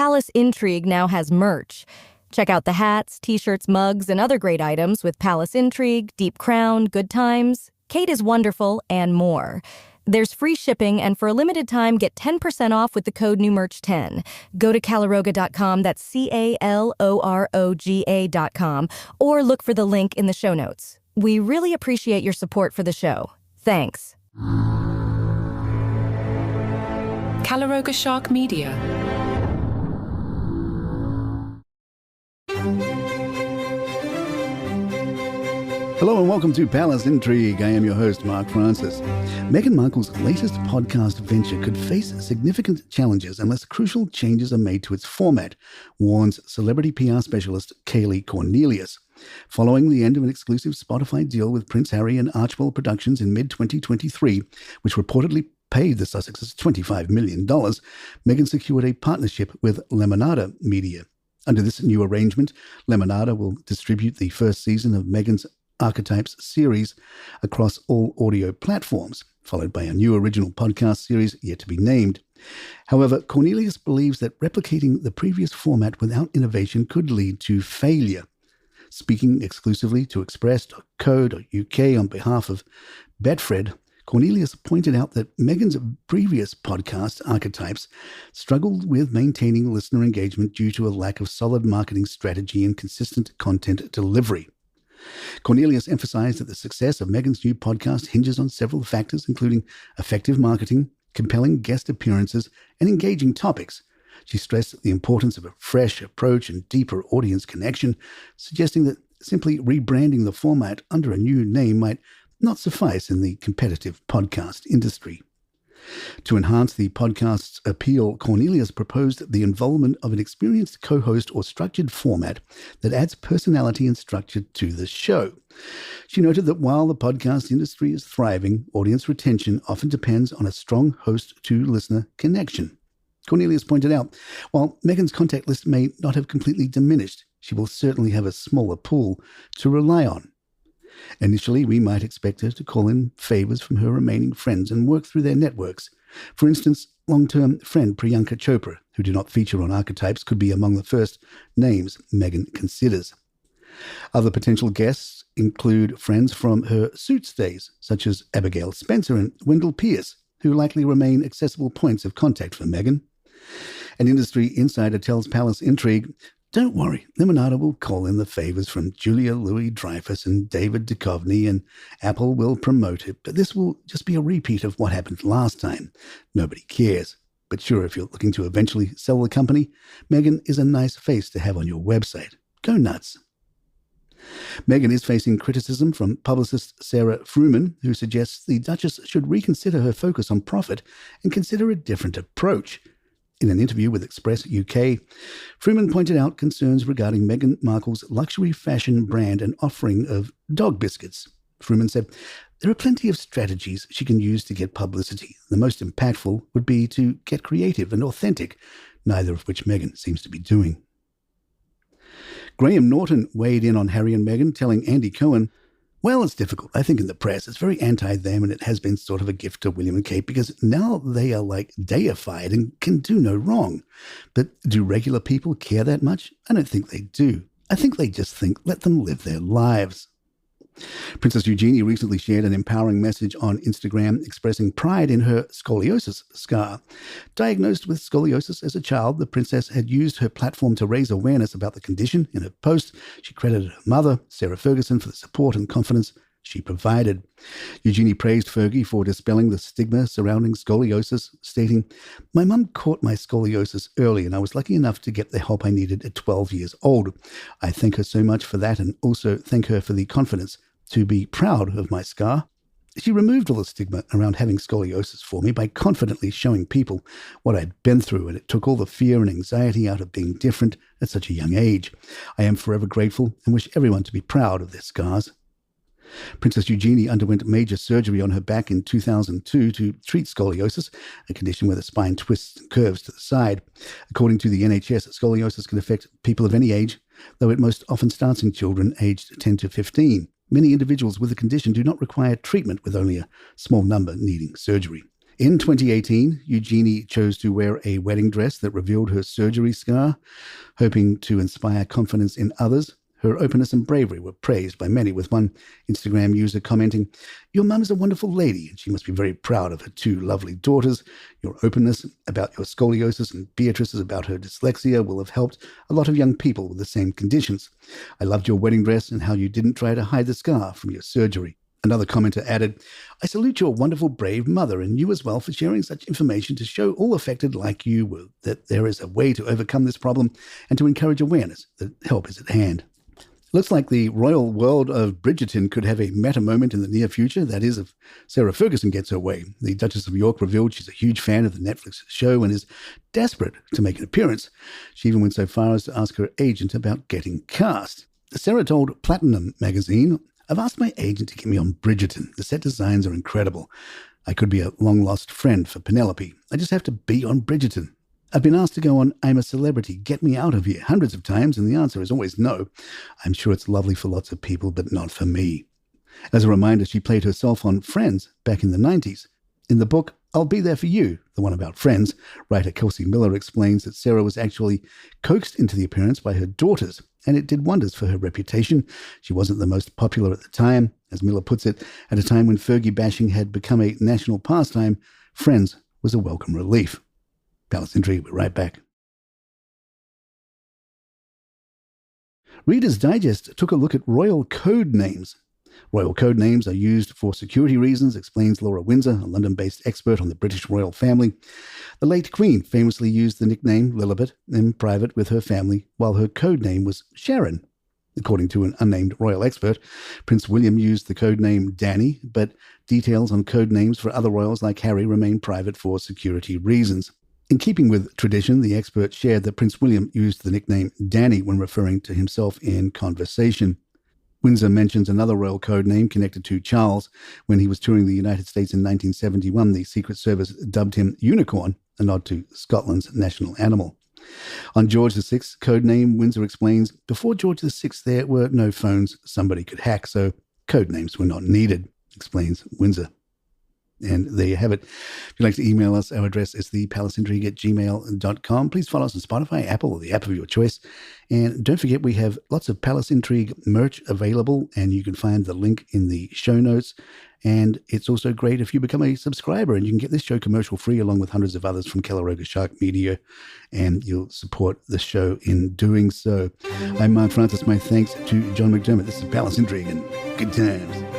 Palace Intrigue now has merch. Check out the hats, t-shirts, mugs, and other great items with Palace Intrigue, Deep Crown, Good Times, Kate is Wonderful, and more. There's free shipping, and for a limited time, get 10% off with the code NEWMERCH10. Go to Caloroga.com, that's CALOROGA.com, or look for the link in the show notes. We really appreciate your support for the show. Thanks. Caloroga Shark Media. Hello and welcome to Palace Intrigue. I am your host, Mark Francis. Meghan Markle's latest podcast venture could face significant challenges unless crucial changes are made to its format, warns celebrity PR specialist Kayley Cornelius. Following the end of an exclusive Spotify deal with Prince Harry and Archibald Productions in mid-2023, which reportedly paid the Sussexes $25 million, Meghan secured a partnership with Lemonada Media. Under this new arrangement, Lemonada will distribute the first season of Meghan's Archetypes series across all audio platforms, followed by a new original podcast series yet to be named. However, Cornelius believes that replicating the previous format without innovation could lead to failure. Speaking exclusively to Express.co.uk on behalf of Betfred, Cornelius pointed out that Meghan's previous podcast, Archetypes, struggled with maintaining listener engagement due to a lack of solid marketing strategy and consistent content delivery. Cornelius emphasized that the success of Meghan's new podcast hinges on several factors, including effective marketing, compelling guest appearances, and engaging topics. She stressed the importance of a fresh approach and deeper audience connection, suggesting that simply rebranding the format under a new name might not suffice in the competitive podcast industry. To enhance the podcast's appeal, Cornelius proposed the involvement of an experienced co-host or structured format that adds personality and structure to the show. She noted that while the podcast industry is thriving, audience retention often depends on a strong host-to-listener connection. Cornelius pointed out, while Meghan's contact list may not have completely diminished, she will certainly have a smaller pool to rely on. Initially, we might expect her to call in favors from her remaining friends and work through their networks. For instance, long-term friend Priyanka Chopra, who did not feature on Archetypes, could be among the first names Meghan considers. Other potential guests include friends from her Suits days, such as Abigail Spencer and Wendell Pierce, who likely remain accessible points of contact for Meghan. An industry insider tells Palace Intrigue, "Don't worry, Lemonada will call in the favors from Julia Louis-Dreyfus and David Duchovny, and Apple will promote it, but this will just be a repeat of what happened last time. Nobody cares. But sure, if you're looking to eventually sell the company, Meghan is a nice face to have on your website. Go nuts." Meghan is facing criticism from publicist Sarah Fruman, who suggests the Duchess should reconsider her focus on profit and consider a different approach. In an interview with Express UK, Fruman pointed out concerns regarding Meghan Markle's luxury fashion brand and offering of dog biscuits. Fruman said, "There are plenty of strategies she can use to get publicity. The most impactful would be to get creative and authentic, neither of which Meghan seems to be doing." Graham Norton weighed in on Harry and Meghan, telling Andy Cohen, "Well, it's difficult. I think in the press it's very anti-them, and it has been sort of a gift to William and Kate because now they are like deified and can do no wrong. But do regular people care that much? I don't think they do. I think they just think, let them live their lives." Princess Eugenie recently shared an empowering message on Instagram expressing pride in her scoliosis scar. Diagnosed with scoliosis as a child, the princess had used her platform to raise awareness about the condition. In her post, she credited her mother, Sarah Ferguson, for the support and confidence she provided. Eugenie praised Fergie for dispelling the stigma surrounding scoliosis, stating, "My mum caught my scoliosis early and I was lucky enough to get the help I needed at 12 years old. I thank her so much for that and also thank her for the confidence to be proud of my scar. She removed all the stigma around having scoliosis for me by confidently showing people what I'd been through, and it took all the fear and anxiety out of being different at such a young age. I am forever grateful and wish everyone to be proud of their scars." Princess Eugenie underwent major surgery on her back in 2002 to treat scoliosis, a condition where the spine twists and curves to the side. According to the NHS, scoliosis can affect people of any age, though it most often starts in children aged 10 to 15. Many individuals with the condition do not require treatment, with only a small number needing surgery. In 2018, Eugenie chose to wear a wedding dress that revealed her surgery scar, hoping to inspire confidence in others. Her openness and bravery were praised by many, with one Instagram user commenting, "Your mum is a wonderful lady, and she must be very proud of her two lovely daughters. Your openness about your scoliosis and Beatrice's about her dyslexia will have helped a lot of young people with the same conditions. I loved your wedding dress and how you didn't try to hide the scar from your surgery." Another commenter added, "I salute your wonderful, brave mother and you as well for sharing such information to show all affected like you will that there is a way to overcome this problem and to encourage awareness that help is at hand." Looks like the royal world of Bridgerton could have a meta moment in the near future. That is, if Sarah Ferguson gets her way. The Duchess of York revealed she's a huge fan of the Netflix show and is desperate to make an appearance. She even went so far as to ask her agent about getting cast. Sarah told Platinum magazine, "I've asked my agent to get me on Bridgerton. The set designs are incredible. I could be a long-lost friend for Penelope. I just have to be on Bridgerton. I've been asked to go on I'm a Celebrity, Get Me Out of Here hundreds of times, and the answer is always no. I'm sure it's lovely for lots of people, but not for me." As a reminder, she played herself on Friends back in the 90s. In the book, I'll Be There For You, the one about Friends, writer Kelsey Miller explains that Sarah was actually coaxed into the appearance by her daughters, and it did wonders for her reputation. She wasn't the most popular at the time. As Miller puts it, at a time when Fergie bashing had become a national pastime, Friends was a welcome relief. Palace Intrigue, we're right back. Reader's Digest took a look at royal code names. Royal code names are used for security reasons, explains Laura Windsor, a London-based expert on the British royal family. The late Queen famously used the nickname Lilibet in private with her family, while her code name was Sharon. According to an unnamed royal expert, Prince William used the code name Danny, but details on code names for other royals like Harry remain private for security reasons. In keeping with tradition, the expert shared that Prince William used the nickname Danny when referring to himself in conversation. Windsor mentions another royal code name connected to Charles. When he was touring the United States in 1971, the Secret Service dubbed him Unicorn, a nod to Scotland's national animal. On George VI's code name, Windsor explains, "Before George VI, there were no phones somebody could hack, so code names were not needed," explains Windsor. And there you have it. If you'd like to email us, our address is thepalaceintrigue@gmail.com. Please follow us on Spotify, Apple, or the app of your choice. And don't forget, we have lots of Palace Intrigue merch available, and you can find the link in the show notes. And it's also great if you become a subscriber, and you can get this show commercial free along with hundreds of others from Kayley Shark Media, and you'll support the show in doing so. I'm Mark Francis. My thanks to John McDermott. This is Palace Intrigue, and good times.